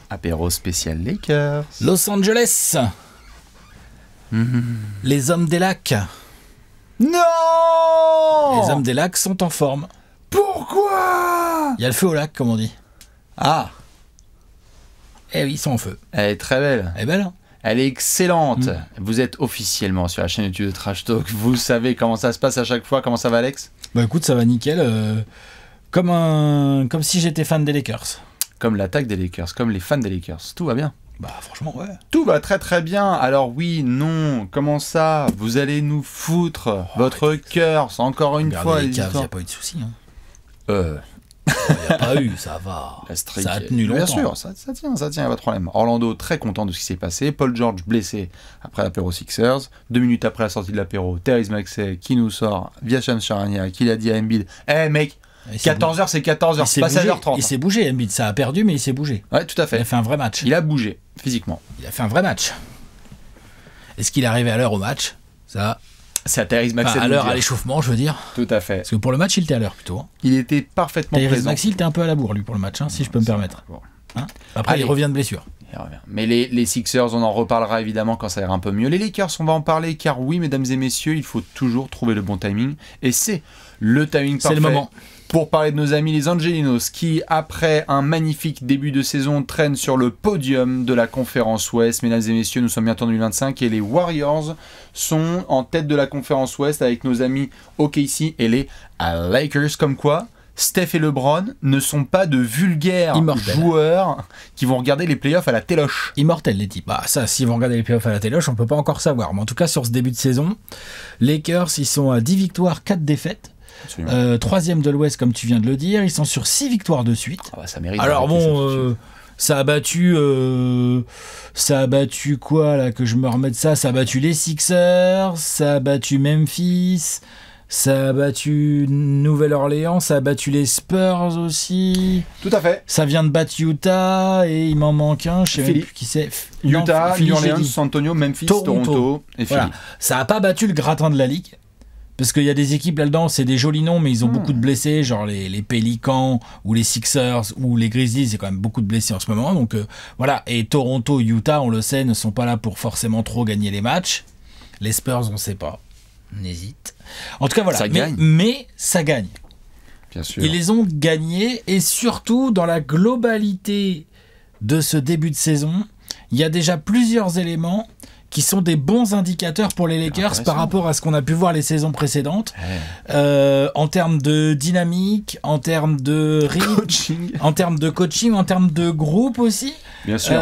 Apéro spécial Lakers. Los Angeles. Les hommes des lacs. Non! Les hommes des lacs sont en forme. Pourquoi? Il y a le feu au lac, comme on dit. Ah, Eh oui, ils sont en feu. elle est très belle. Elle est belle, hein? Elle est excellente. Vous êtes officiellement sur la chaîne YouTube de Trash Talk. Vous savez comment ça se passe à chaque fois. Comment ça va, Alex? Bah écoute, ça va nickel. Comme si j'étais fan des Lakers. Comme l'attaque des Lakers, comme les fans des Lakers. Tout va bien. Bah franchement, ouais. Tout va très très bien. Alors oui, non, comment ça? Vous allez nous foutre votre cœur, encore une fois. Regardez les Cavs, il n'y a histoires. pas eu de soucis. Hein. Il n'y a pas eu, ça va. La streak. Ça a tenu longtemps. Bien sûr, ça tient, il n'y a pas de problème. Orlando, très content de ce qui s'est passé. Paul George blessé après l'apéro Sixers. 2 minutes après la sortie de l'apéro, Therese Maxey qui nous sort via Shams Charania, qui l'a dit à Embiid. Eh mec, 14h c'est 14h, c'est pas 16h30. Il s'est bougé, Embiid. Ça a perdu, mais il s'est bougé. Ouais, tout à Il fait. a fait un vrai match. Il a bougé, physiquement. Il a fait un vrai match. Est-ce qu'il est arrivé à l'heure au match? Ça. C'est à Therese Maxey. Enfin, à de nous l'heure dire. à l'échauffement, je veux dire. Tout à fait. Parce que pour le match, il était à l'heure plutôt. Hein. Il était parfaitement Tyrese présent. Maxey, il était un peu à la bourre, lui, pour le match, hein, si je peux me permettre. Bon. Hein. Après, Allez. il revient de blessure. Il revient. Mais les Sixers, on en reparlera évidemment quand ça ira un peu mieux. Les Lakers, on va en parler car oui, mesdames et messieurs, il faut toujours trouver le bon timing. Et c'est le timing parfait. C'est le moment. Pour parler de nos amis les Angelinos qui, après un magnifique début de saison, traînent sur le podium de la conférence Ouest. Mesdames et messieurs, nous sommes bientôt en 2025 et les Warriors sont en tête de la conférence Ouest avec nos amis OKC et les Lakers. Comme quoi, Steph et LeBron ne sont pas de vulgaires Immortels. joueurs qui vont regarder les playoffs à la téloche. Immortel, les types. Bah, ça, si vous regardez les playoffs à la téloche, on peut pas encore savoir. Mais en tout cas, sur ce début de saison, Lakers, ils sont à 10 victoires, 4 défaites. Troisième de l'Ouest, comme tu viens de le dire. Ils sont sur 6 victoires de suite. Ah bah, ça mérite. Alors d'arrêter ça tout de bon, suite. ça a battu quoi là, que je me remette ça? Ça a battu les Sixers, ça a battu Memphis, ça a battu Nouvelle-Orléans, ça a battu les Spurs aussi. Tout à fait. Ça vient de battre Utah et il m'en manque un, je sais même Philly. plus qui c'est. Utah, Philly, New j'ai Orleans, dit. San Antonio, Memphis, Toronto et Philly. Voilà. Ça a pas battu le gratin de la ligue. Parce qu'il y a des équipes là-dedans, c'est des jolis noms, mais ils ont beaucoup de blessés, genre les Pelicans ou les Sixers ou les Grizzlies, il y a quand même beaucoup de blessés en ce moment. Donc voilà, et Toronto, Utah, on le sait, ne sont pas là pour forcément trop gagner les matchs. Les Spurs, on ne sait pas. On hésite. En tout cas, voilà. Ça gagne. Mais ça gagne. Bien sûr. Ils les ont gagnés, et surtout dans la globalité de ce début de saison, il y a déjà plusieurs éléments qui sont des bons indicateurs pour les Lakers Intéressant. par rapport à ce qu'on a pu voir les saisons précédentes, en termes de dynamique, en termes de rythme, Coaching. en termes de coaching, en termes de groupe aussi. Bien sûr.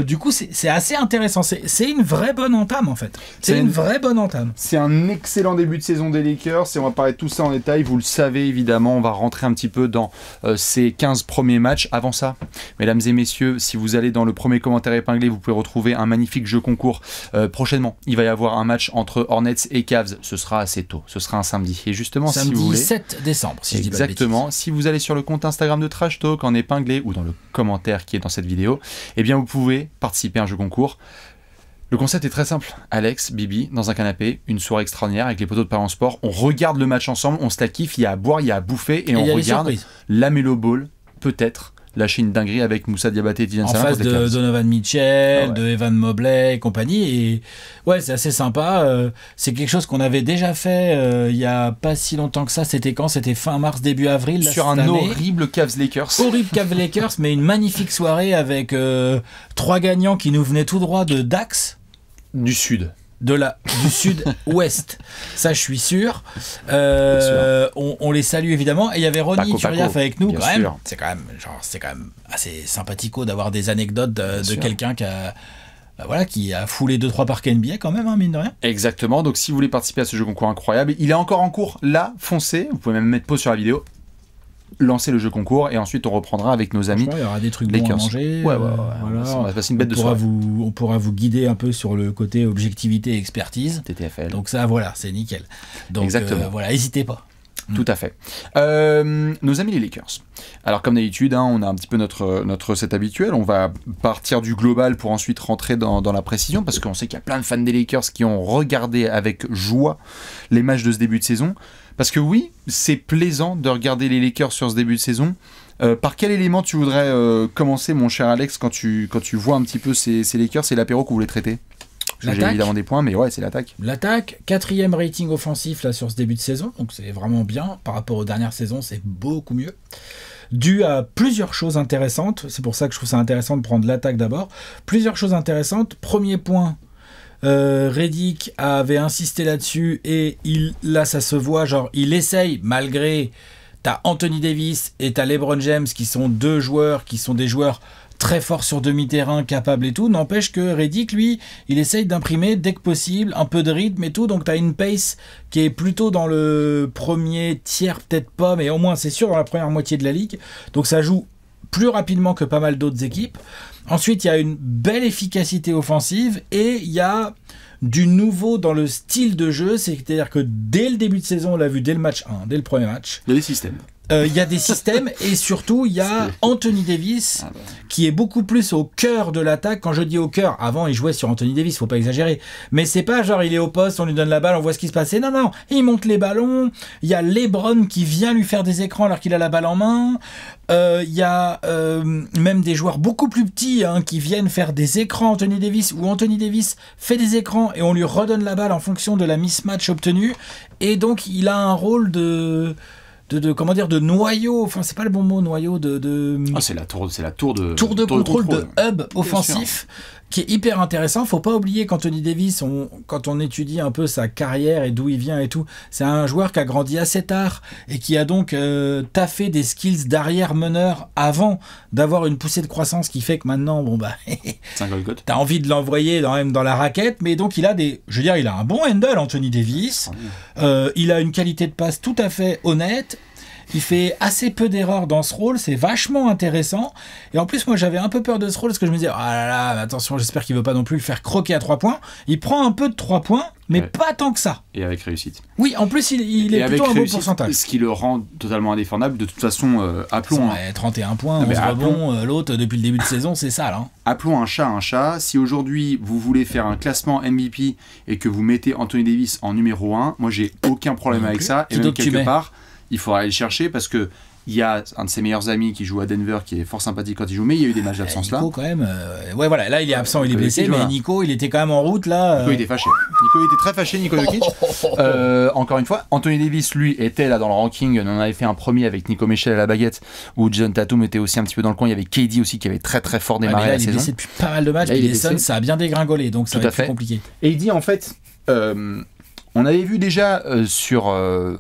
Du coup, c'est assez intéressant. C'est une vraie bonne entame, en fait. C'est C'est une une- vraie bonne entame. C'est un excellent début de saison des Lakers et on va parler de tout ça en détail. Vous le savez évidemment, on va rentrer un petit peu dans ces 15 premiers matchs. Avant ça, mesdames et messieurs, si vous allez dans le premier commentaire épinglé, vous pouvez retrouver un magnifique jeu concours. Prochainement, il va y avoir un match entre Hornets et Cavs. Ce sera assez tôt, ce sera un samedi. Et justement, si vous Samedi voulez... 7 décembre, si je dis pas de Exactement. Si vous allez sur le compte Instagram de Trash Talk en épinglé ou dans le commentaire qui est dans cette vidéo, eh bien vous pouvez participer à un jeu concours. Le concept est très simple. Alex, Bibi, dans un canapé, une soirée extraordinaire avec les poteaux de Parents Sport. On regarde le match ensemble, on se la kiffe, il y a à boire, il y a à bouffer et Il on y a des regarde surprises. la Melo Ball, peut-être lâcher une dinguerie avec Moussa Diabaté et Tidiane En Salah face contre les de Cavs. Donovan Mitchell, Ah ouais. de Evan Mobley et compagnie. Et ouais, c'est assez sympa. C'est quelque chose qu'on avait déjà fait il y a pas si longtemps que ça. C'était quand? C'était fin mars, début avril. Là, Sur cette un année. horrible Cavs Lakers. Horrible Cavs Lakers, mais une magnifique soirée avec 3 gagnants qui nous venaient tout droit de Dax. Du Sud. Du sud-ouest, ça je suis sûr. On les salue évidemment. Et il y avait Ronnie Paco, Turiaf Paco, avec nous. bien Quand même. sûr. C'est quand même assez sympathico d'avoir des anecdotes de sûr. quelqu'un qui a foulé 2-3 parcs NBA quand même, hein, mine de rien. Exactement, donc si vous voulez participer à ce jeu concours incroyable, il est encore en cours là, foncez, vous pouvez même mettre pause sur la vidéo, lancer le jeu concours et ensuite on reprendra avec nos amis. Il y aura des trucs bons à Lakers. manger. Ouais, voilà. on va passer une bête de on pourra soirée. on pourra vous guider un peu sur le côté objectivité et expertise. TTFL. Donc ça, voilà, c'est nickel. Donc Exactement. voilà, n'hésitez pas. Tout à fait. Nos amis les Lakers. Alors comme d'habitude, hein, on a un petit peu notre recette habituelle. On va partir du global pour ensuite rentrer dans la précision parce qu'on sait qu'il y a plein de fans des Lakers qui ont regardé avec joie les matchs de ce début de saison. Parce que oui, c'est plaisant de regarder les Lakers sur ce début de saison, Par quel élément tu voudrais commencer, mon cher Alex, quand tu vois un petit peu ces Lakers, c'est l'apéro que vous voulez traiter? J'ai évidemment des points, mais ouais, c'est l'attaque. L'attaque, 4e rating offensif là, sur ce début de saison, donc c'est vraiment bien. Par rapport aux dernières saisons, c'est beaucoup mieux. Dû à plusieurs choses intéressantes, c'est pour ça que je trouve ça intéressant de prendre l'attaque d'abord. Plusieurs choses intéressantes. Premier point, Redick avait insisté là-dessus et là ça se voit, genre il essaye malgré... T'as Anthony Davis et t'as LeBron James qui sont deux joueurs qui sont des joueurs très forts sur demi-terrain, capables et tout. N'empêche que Redick, lui, il essaye d'imprimer dès que possible un peu de rythme et tout. Donc t'as une pace qui est plutôt dans le premier tiers, peut-être pas, mais au moins c'est sûr dans la première moitié de la ligue. Donc ça joue plus rapidement que pas mal d'autres équipes. Ensuite, il y a une belle efficacité offensive et il y a du nouveau dans le style de jeu, c'est-à-dire que dès le début de saison, on l'a vu dès le match 1, dès le premier match. Il y a des systèmes. Il y a des systèmes et surtout il y a Anthony Davis qui est beaucoup plus au cœur de l'attaque. Quand je dis au cœur, avant il jouait sur Anthony Davis, faut pas exagérer, mais c'est pas genre il est au poste, on lui donne la balle, on voit ce qui se passe. Non, il monte les ballons. Il y a LeBron qui vient lui faire des écrans alors qu'il a la balle en main. Il y a même des joueurs beaucoup plus petits qui viennent faire des écrans Anthony Davis, où Anthony Davis fait des écrans et on lui redonne la balle en fonction de la mismatch obtenue. Et donc il a un rôle de noyau, enfin c'est pas le bon mot, noyau c'est la tour de contrôle de hub offensif qui est hyper intéressant. Faut pas oublier qu'Anthony Davis, quand on étudie un peu sa carrière et d'où il vient et tout, c'est un joueur qui a grandi assez tard et qui a donc taffé des skills d'arrière meneur avant d'avoir une poussée de croissance qui fait que maintenant t'as envie de l'envoyer dans la raquette. Mais donc il a un bon handle, Anthony Davis. Il a une qualité de passe tout à fait honnête. Il fait assez peu d'erreurs dans ce rôle, c'est vachement intéressant. Et en plus, moi, j'avais un peu peur de ce rôle parce que je me disais, ah là là, attention, j'espère qu'il ne veut pas non plus le faire croquer à 3 points. Il prend un peu de 3 points, mais pas tant que ça. Et avec réussite. Oui, en plus, il est plutôt un bon pourcentage. Ce qui le rend totalement indéfendable. De toute façon, appelons... 31 points, 11 rebonds, l'autre, depuis le début de saison, c'est ça, là. Appelons un chat. Si aujourd'hui, vous voulez faire un classement MVP et que vous mettez Anthony Davis en numéro 1, moi, j'ai aucun problème avec ça. Et même quelque part... Il faudra aller le chercher parce que il y a un de ses meilleurs amis qui joue à Denver qui est fort sympathique quand il joue, mais il y a eu des matchs d'absence là. Nico quand même, ouais voilà, là il est absent, il est blessé, mais Nico il était quand même en route là. Nico il était fâché. Nico il était très fâché, Nico Jokic. Encore une fois, Anthony Davis lui était là dans le ranking, on en avait fait un premier avec Nico Michel à la baguette où Jason Tatum était aussi un petit peu dans le coin, il y avait KD aussi qui avait très très fort démarré la saison. Il est blessé depuis pas mal de matchs, et les Suns ça a bien dégringolé donc ça va être plus compliqué. Et il dit en fait on avait vu déjà sur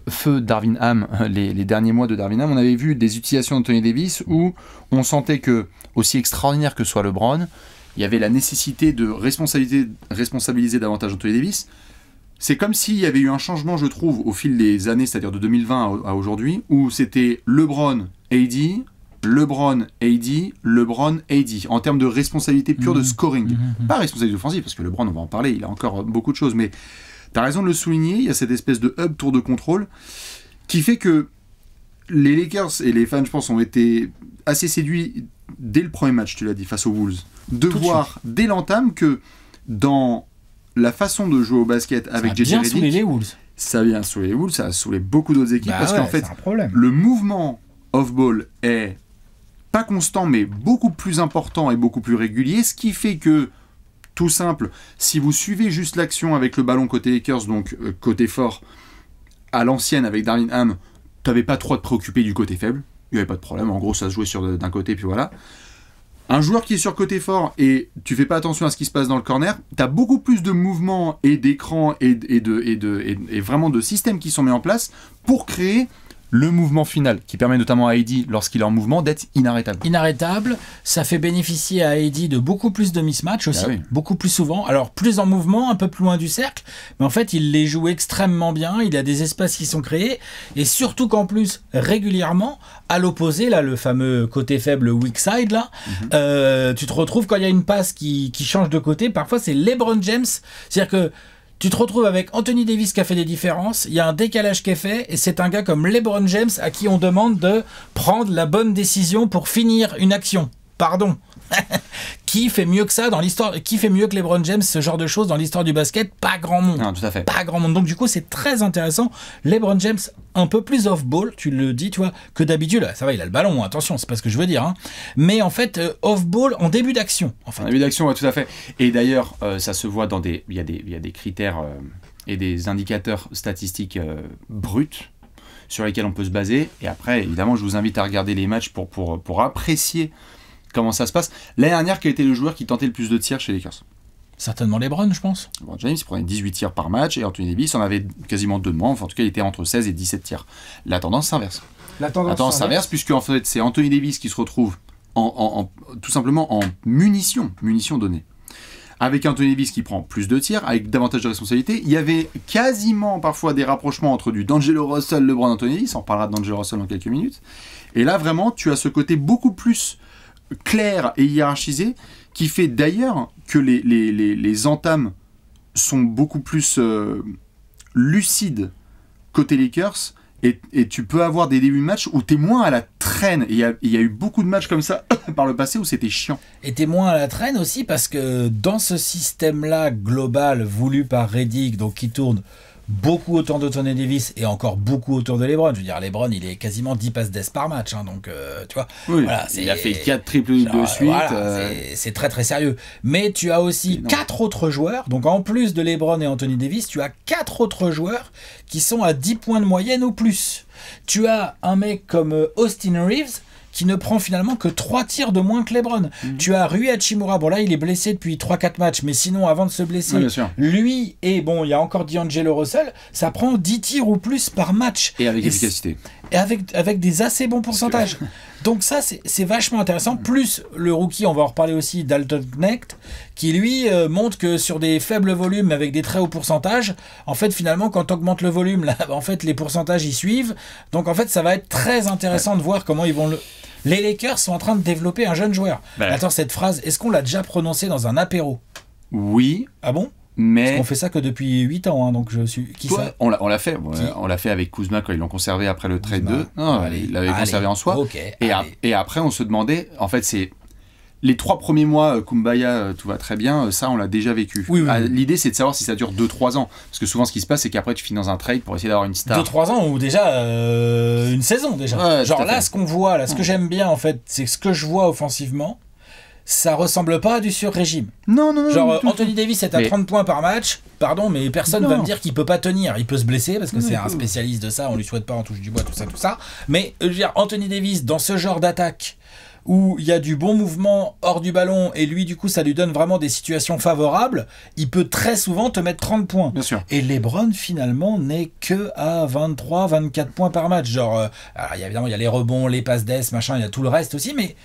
Feu Darvin Ham, les derniers mois de Darvin Ham, on avait vu des utilisations d'Anthony Davis où on sentait que, aussi extraordinaire que soit LeBron, il y avait la nécessité de responsabiliser davantage Anthony Davis. C'est comme s'il y avait eu un changement, je trouve, au fil des années, c'est-à-dire de 2020 à aujourd'hui, où c'était LeBron, AD, en termes de responsabilité pure de scoring. Pas responsabilité offensive, parce que LeBron, on va en parler, il a encore beaucoup de choses, mais t'as raison de le souligner, il y a cette espèce de hub tour de contrôle qui fait que les Lakers et les fans, je pense, ont été assez séduits dès le premier match, tu l'as dit, face aux Wolves, de voir dès l'entame que dans la façon de jouer au basket avec JJ Redick, ça a bien saoulé les Wolves. Ça a bien saoulé les Wolves, ça a saoulé beaucoup d'autres équipes parce qu'en fait, le mouvement off-ball est pas constant mais beaucoup plus important et beaucoup plus régulier, ce qui fait que tout simple, si vous suivez juste l'action avec le ballon côté Lakers, donc côté fort, à l'ancienne avec Darvin Ham, tu n'avais pas trop à te préoccuper du côté faible, il n'y avait pas de problème, en gros ça se jouait d'un côté, puis voilà. Un joueur qui est sur côté fort et tu fais pas attention à ce qui se passe dans le corner, tu as beaucoup plus de mouvements et d'écrans et vraiment de systèmes qui sont mis en place pour créer le mouvement final, qui permet notamment à AD, lorsqu'il est en mouvement, d'être inarrêtable. Inarrêtable, ça fait bénéficier à AD de beaucoup plus de mismatch aussi, beaucoup plus souvent. Alors, plus en mouvement, un peu plus loin du cercle, mais en fait, il les joue extrêmement bien, il y a des espaces qui sont créés, et surtout qu'en plus, régulièrement, à l'opposé, là, le fameux côté faible weak side, là, tu te retrouves quand il y a une passe qui change de côté, parfois c'est LeBron James, c'est-à-dire que tu te retrouves avec Anthony Davis qui a fait des différences, il y a un décalage qui est fait, et c'est un gars comme LeBron James à qui on demande de prendre la bonne décision pour finir une action. Pardon. Qui fait mieux que ça dans l'histoire? Qui fait mieux que LeBron James, ce genre de choses dans l'histoire du basket? Pas grand monde. Non, tout à fait. Pas grand monde. Donc du coup, c'est très intéressant. LeBron James, un peu plus off-ball, tu le dis, tu vois, que d'habitude. Ça va, il a le ballon, attention, c'est pas ce que je veux dire. Hein. Mais en fait, off-ball en début d'action. En fait. En début d'action, ouais, tout à fait. Et d'ailleurs, ça se voit dans il y a des critères et des indicateurs statistiques bruts sur lesquels on peut se baser. Et après, évidemment, je vous invite à regarder les matchs pour apprécier comment ça se passe. L'année dernière, quel était le joueur qui tentait le plus de tirs chez les Lakers? Certainement LeBron, je pense. LeBron James, il prenait 18 tirs par match et Anthony Davis en avait quasiment 2 de moins. Enfin, en tout cas, il était entre 16 et 17 tirs. La tendance s'inverse. La tendance s'inverse puisque en fait, c'est Anthony Davis qui se retrouve tout simplement en munitions données. Avec Anthony Davis qui prend plus de tirs, avec davantage de responsabilités. Il y avait quasiment parfois des rapprochements entre du D'Angelo Russell, LeBron, Anthony Davis. On parlera de D'Angelo Russell dans quelques minutes. Et là, vraiment, tu as ce côté beaucoup plus clair et hiérarchisé qui fait d'ailleurs que les entames sont beaucoup plus lucides côté Lakers et tu peux avoir des débuts de match où t'es moins à la traîne. Il y a eu beaucoup de matchs comme ça par le passé où c'était chiant. Et t'es moins à la traîne aussi parce que dans ce système-là global voulu par Redick, donc qui tourne beaucoup autour d'Anthony Davis et encore beaucoup autour de LeBron. Je veux dire, LeBron, il est quasiment 10 passes d'ess par match. Hein, donc, tu vois. Oui, voilà, il a fait 4 triples de suite. Voilà, c'est très très sérieux. Mais tu as aussi 4 autres joueurs. Donc, en plus de LeBron et Anthony Davis, tu as 4 autres joueurs qui sont à 10 points de moyenne ou plus. Tu as un mec comme Austin Reeves qui ne prend finalement que 3 tirs de moins que LeBron. Tu as Rui Hachimura, bon là il est blessé depuis 3-4 matchs, mais sinon avant de se blesser, lui et bon il y a encore D'Angelo Russell, ça prend 10 tirs ou plus par match. Et avec efficacité. Et avec des assez bons pourcentages. Donc ça c'est vachement intéressant. Plus le rookie, on va en reparler aussi, Dalton Knecht, qui lui montre que sur des faibles volumes avec des très hauts pourcentages, en fait finalement quand tu augmentes le volume, là, en fait les pourcentages y suivent. Donc en fait ça va être très intéressant de voir comment ils vont le... Les Lakers sont en train de développer un jeune joueur. Attends, cette phrase, est-ce qu'on l'a déjà prononcée dans un apéro? Oui. Ah bon? Mais... Parce qu'on fait ça que depuis 8 ans, hein, donc je suis... Qui ça? On l'a fait. On l'a fait avec Kuzma quand ils l'ont conservé après le trade 2. Non, il l'avait conservé en soi. Okay, et après, on se demandait... En fait, c'est... Les 3 premiers mois, Kumbaya, tout va très bien, ça on l'a déjà vécu. Oui. L'idée c'est de savoir si ça dure 2-3 ans. Parce que souvent ce qui se passe c'est qu'après tu finis dans un trade pour essayer d'avoir une star. 2-3 ans ou déjà une saison déjà. Ouais, genre là ce qu'on voit, là ce que j'aime bien en fait, c'est ce que je vois offensivement, ça ressemble pas à du sur-régime. Non. Genre Anthony Davis est à 30 points par match, pardon mais personne va me dire qu'il peut pas tenir. Il peut se blesser parce que c'est un spécialiste de ça, on lui souhaite pas, on touche du bois, tout ça. Mais je veux dire, Anthony Davis dans ce genre d'attaque, où il y a du bon mouvement hors du ballon et lui du coup ça lui donne vraiment des situations favorables, il peut très souvent te mettre 30 points. Bien sûr. Et LeBron finalement n'est que à 23-24 points par match. Genre, alors, évidemment il y a les rebonds, les passes d'ess, machin, il y a tout le reste aussi, mais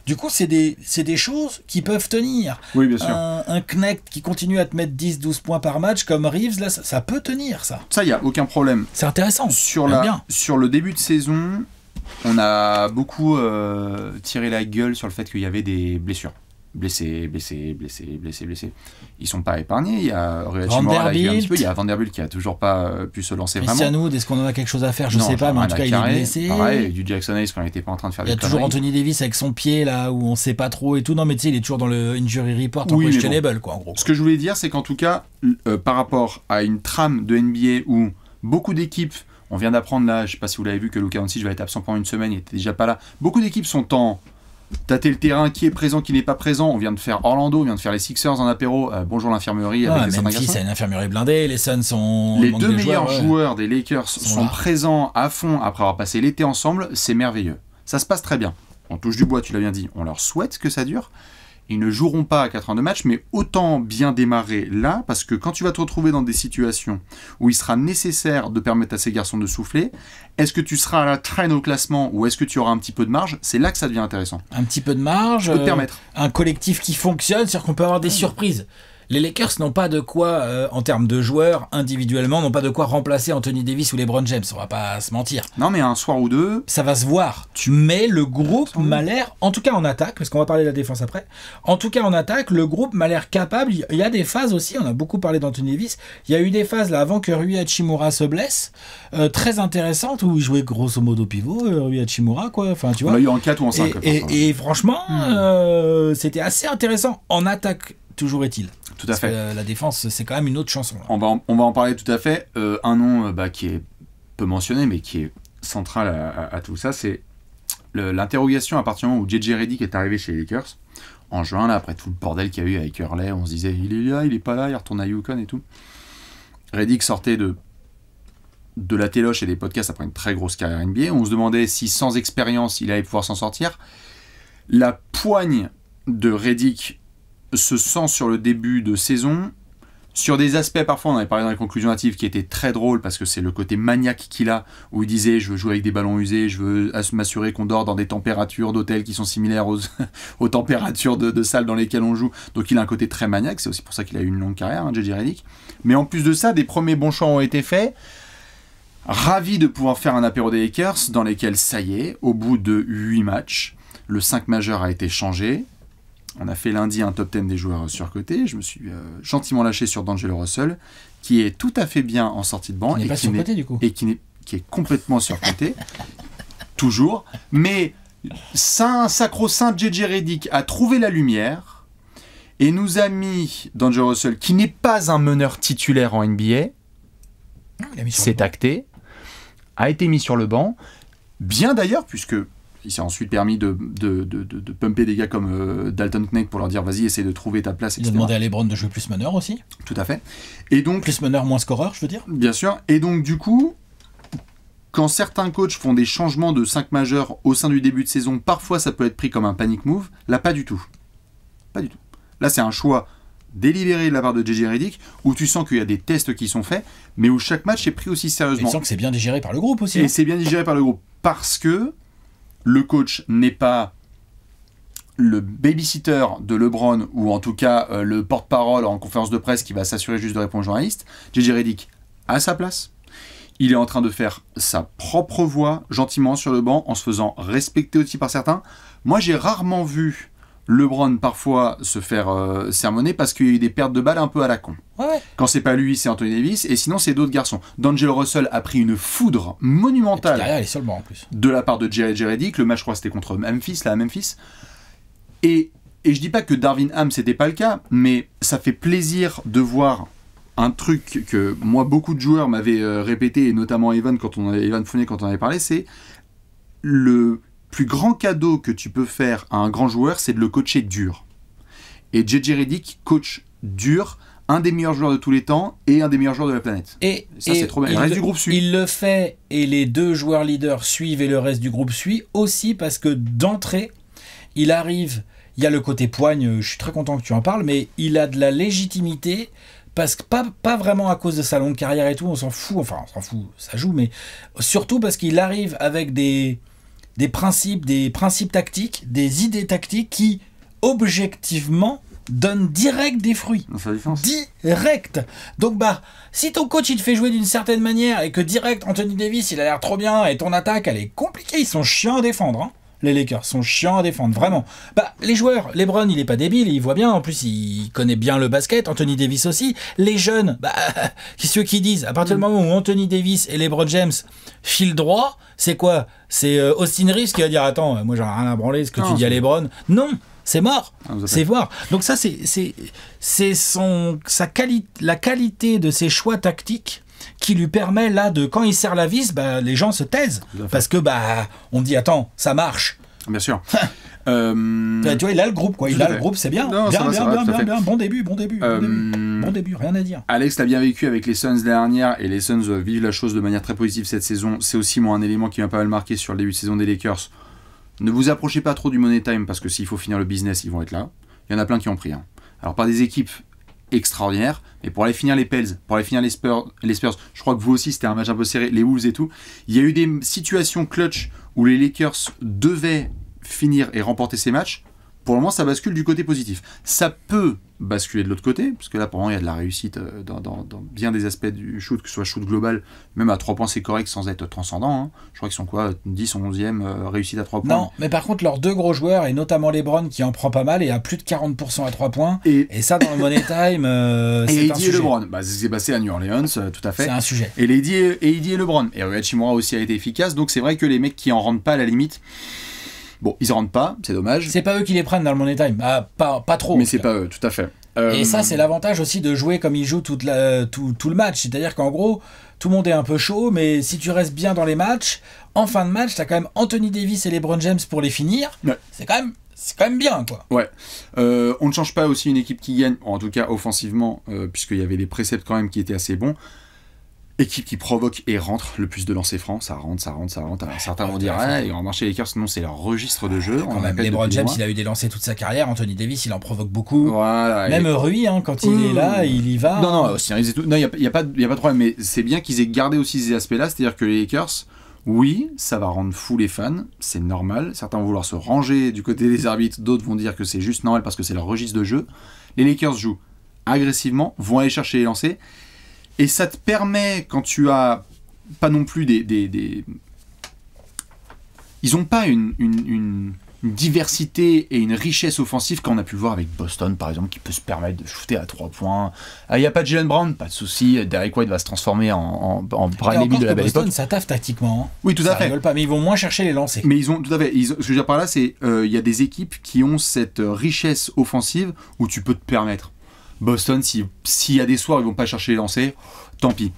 du coup c'est des choses qui peuvent tenir. Oui, bien sûr. Un Knecht qui continue à te mettre 10-12 points par match comme Reeves, là ça peut tenir ça. Ça, il n'y a aucun problème. C'est intéressant. Sur le début de saison... On a beaucoup tiré la gueule sur le fait qu'il y avait des blessures. Blessés. Ils sont pas épargnés. Il y a il y a Vanderbilt qui a toujours pas pu se lancer vraiment. Christian, est-ce qu'on en a quelque chose à faire? Je sais pas, mais en tout cas il est blessé. Pareil, du Jackson Hayes quand il était pas en train de faire des conneries. Il y a toujours Anthony Davis avec son pied là où on sait pas trop et tout. Non mais tu sais, il est toujours dans le injury report en questionable quoi en gros. Ce que je voulais dire, c'est qu'en tout cas, par rapport à une trame de NBA où beaucoup d'équipes... On vient d'apprendre là, je sais pas si vous l'avez vu, que Luka Doncic va être absent pendant une semaine, il était déjà pas là. Beaucoup d'équipes sont en tâter le terrain, qui est présent, qui n'est pas présent. On vient de faire Orlando, on vient de faire les Sixers en apéro. Bonjour l'infirmerie avec les Memphis, c'est une infirmerie blindée, les Suns sont... Les 2 meilleurs joueurs des Lakers sont présents à fond après avoir passé l'été ensemble, c'est merveilleux. Ça se passe très bien. On touche du bois, tu l'as bien dit. On leur souhaite que ça dure. Ils ne joueront pas à 4 ans de match, mais autant bien démarrer là, parce que quand tu vas te retrouver dans des situations où il sera nécessaire de permettre à ces garçons de souffler, est-ce que tu seras à la traîne au classement ou est-ce que tu auras un petit peu de marge? C'est là que ça devient intéressant. Un petit peu de marge, te permettre. Un collectif qui fonctionne, c'est-à-dire qu'on peut avoir des surprises. Les Lakers n'ont pas de quoi, en termes de joueurs, individuellement, n'ont pas de quoi remplacer Anthony Davis ou LeBron James. On va pas se mentir. Non, mais un soir ou deux... Ça va se voir. Mais le groupe m'a l'air, en tout cas en attaque, parce qu'on va parler de la défense après, en tout cas en attaque, le groupe m'a l'air capable. Il y a des phases aussi, on a beaucoup parlé d'Anthony Davis, il y a eu des phases là avant que Rui Hachimura se blesse, très intéressantes, où il jouait grosso modo pivot, Rui Hachimura, quoi. Enfin, tu vois. On l'a eu en 4 ou en 5. Et franchement, c'était assez intéressant. En attaque, toujours est-il. Tout à fait. La défense, c'est quand même une autre chanson. Là. On va en parler tout à fait. Un nom qui est peu mentionné, mais qui est central à tout ça, c'est l'interrogation à partir du moment où J.J. Redick est arrivé chez les Lakers, en juin, là, après tout le bordel qu'il y a eu avec Hurley, on se disait, il est là, il est pas là, il retourne à Yukon et tout. Redick sortait de la téloche et des podcasts après une très grosse carrière NBA. On se demandait si, sans expérience, il allait pouvoir s'en sortir. La poigne de Redick se sent sur le début de saison, sur des aspects parfois, on avait parlé dans les conclusions hâtives, qui étaient très drôles parce que c'est le côté maniaque qu'il a, où il disait je veux jouer avec des ballons usés, je veux m'assurer qu'on dort dans des températures d'hôtel qui sont similaires aux températures de salles dans lesquelles on joue. Donc il a un côté très maniaque, c'est aussi pour ça qu'il a eu une longue carrière, J.J. Redick. Mais en plus de ça, des premiers bons choix ont été faits. Ravi de pouvoir faire un apéro des Lakers dans lesquels, ça y est, au bout de 8 matchs, le 5 majeur a été changé. On a fait lundi un top 10 des joueurs surcotés. Je me suis gentiment lâché sur D'Angelo Russell, qui est tout à fait bien en sortie de banc. Qui n'est pas surcoté, du coup. Et qui est complètement surcoté. Toujours. Mais sacro-saint J.J. Redick a trouvé la lumière et nous a mis D'Angelo Russell, qui n'est pas un meneur titulaire en NBA. C'est acté. A été mis sur le banc. Bien d'ailleurs, puisque... il s'est ensuite permis de pumper des gars comme Dalton Knecht pour leur dire vas-y, essaie de trouver ta place, etc. Il a demandé à LeBron de jouer plus meneur aussi. Tout à fait. Et donc, plus meneur, moins scoreur, je veux dire. Bien sûr. Et donc, du coup, quand certains coachs font des changements de 5 majeurs au sein du début de saison, parfois ça peut être pris comme un panic move. Là, pas du tout. Pas du tout. Là, c'est un choix délibéré de la part de J.J. Redick, où tu sens qu'il y a des tests qui sont faits, mais où chaque match est pris aussi sérieusement. Et tu sens que c'est bien digéré par le groupe aussi. Et c'est bien digéré par le groupe. Parce que le coach n'est pas le babysitter de LeBron, ou en tout cas le porte-parole en conférence de presse qui va s'assurer juste de répondre aux journalistes. J.J. Redick a sa place. Il est en train de faire sa propre voix gentiment sur le banc, en se faisant respecter aussi par certains. Moi, j'ai rarement vu LeBron parfois se faire sermonner parce qu'il y a eu des pertes de balles un peu à la con. Ouais. Quand c'est pas lui, c'est Anthony Davis, et sinon c'est d'autres garçons. D'Angelo Russell a pris une foudre monumentale derrière, il est sur le banc en plus. De la part de J.J. Redick. Le match, je crois, c'était contre Memphis, là à Memphis. Et je dis pas que Darvin Ham c'était pas le cas, mais ça fait plaisir de voir un truc que moi beaucoup de joueurs m'avaient répété, et notamment Evan Fournier quand on avait parlé, c'est le plus grand cadeau que tu peux faire à un grand joueur, c'est de le coacher dur. Et J.J. Redick coach dur, un des meilleurs joueurs de tous les temps et un des meilleurs joueurs de la planète. Et ça, c'est trop bien. Le reste du groupe suit. Il le fait, et les deux joueurs leaders suivent et le reste du groupe suit aussi, parce que d'entrée, il arrive, il y a le côté poigne, je suis très content que tu en parles, mais il a de la légitimité, parce que pas vraiment à cause de sa longue carrière et tout, on s'en fout, ça joue, mais surtout parce qu'il arrive avec des principes tactiques, des idées tactiques qui, objectivement, donnent direct des fruits. Direct. Donc, si ton coach, il te fait jouer d'une certaine manière et que direct, Anthony Davis, il a l'air trop bien et ton attaque, elle est compliquée, ils sont chiants à défendre, hein. Les Lakers sont chiants à défendre, vraiment. Les joueurs, LeBron, il est pas débile, il voit bien, en plus, il connaît bien le basket, Anthony Davis aussi. Les jeunes, ceux qui disent, à partir du moment où Anthony Davis et LeBron James filent droit, c'est quoi? C'est Austin Reeves qui va dire, attends, moi j'en ai rien à branler, ce que tu dis à LeBron. Non, c'est mort, c'est voir. Donc ça, c'est la qualité de ses choix tactiques qui lui permet là de, quand il serre la vis, les gens se taisent parce que on dit attends, ça marche. Bien sûr. Tu vois, il a le groupe quoi, le groupe, c'est bien. Non, bien, bon début, bon début, rien à dire. Alex l'a bien vécu avec les Suns dernière, et les Suns vivent la chose de manière très positive cette saison. C'est aussi moi un élément qui m'a pas mal marqué sur le début de saison des Lakers. Ne vous approchez pas trop du money time, parce que s'il faut finir le business, ils vont être là. Il y en a plein qui ont pris. Alors par des équipes extraordinaires, mais pour aller finir les Pels, pour aller finir les Spurs, je crois que vous aussi c'était un match un peu serré, les Wolves et tout, il y a eu des situations clutch où les Lakers devaient finir et remporter ces matchs. pour le moment, ça bascule du côté positif. Ça peut basculer de l'autre côté, parce que là, pour le moment, il y a de la réussite dans bien des aspects du shoot, que ce soit shoot global, même à 3 points, c'est correct sans être transcendant. Hein. Je crois qu'ils sont quoi, 10 ou 11e réussite à 3 points. Non, mais par contre, leurs 2 gros joueurs, et notamment LeBron, qui en prend pas mal, et à plus de 40% à 3 points, et ça, dans le Money Time, c'est un sujet. Et LeBron, bah, c'est passé à New Orleans, tout à fait. C'est un sujet. Et AD et LeBron. Et Rui Hachimura aussi a été efficace, donc c'est vrai que les mecs qui en rentrent pas à la limite... Bon, ils en rentrent pas, c'est dommage. C'est pas eux qui les prennent dans le Money Time, pas trop. Mais c'est pas eux, tout à fait. Et ça, c'est l'avantage aussi de jouer comme ils jouent tout le match. C'est-à-dire qu'en gros, tout le monde est un peu chaud, mais si tu restes bien dans les matchs, en fin de match, t'as quand même Anthony Davis et LeBron James pour les finir. Ouais. C'est quand même bien, quoi. Ouais. On ne change pas aussi une équipe qui gagne, en tout cas offensivement, puisqu'il y avait des préceptes quand même qui étaient assez bons. Équipe qui provoque et rentre le plus de lancers francs, ça rentre. Alors, certains vont dire, ils vont marcher les Lakers, sinon c'est leur registre de jeu. Quand même, LeBron James, il a eu des lancers toute sa carrière, Anthony Davis, il en provoque beaucoup. Voilà, même Rui, quand il est là, il y va. Non, il n'y a pas de problème, mais c'est bien qu'ils aient gardé aussi ces aspects-là, c'est-à-dire que les Lakers, oui, ça va rendre fou les fans, c'est normal. Certains vont vouloir se ranger du côté des arbitres, d'autres vont dire que c'est juste normal parce que c'est leur registre de jeu. Les Lakers jouent agressivement, vont aller chercher les lancers. Et ça te permet, quand tu as pas non plus Ils n'ont pas une diversité et une richesse offensive qu'on a pu le voir avec Boston, par exemple, qui peut se permettre de shooter à 3 points. Il n'y a pas de Jaylen Brown, pas de souci. Derrick White va se transformer en Bradley Beal de la belle époque. Boston, ça taffe tactiquement. Oui, tout à fait. Pas, mais ils vont moins chercher les lancers. Mais tout à fait. Ce que je veux dire par là, c'est il y a des équipes qui ont cette richesse offensive où tu peux te permettre. Boston, s'il y a des soirs, ils vont pas chercher les lancers, tant pis.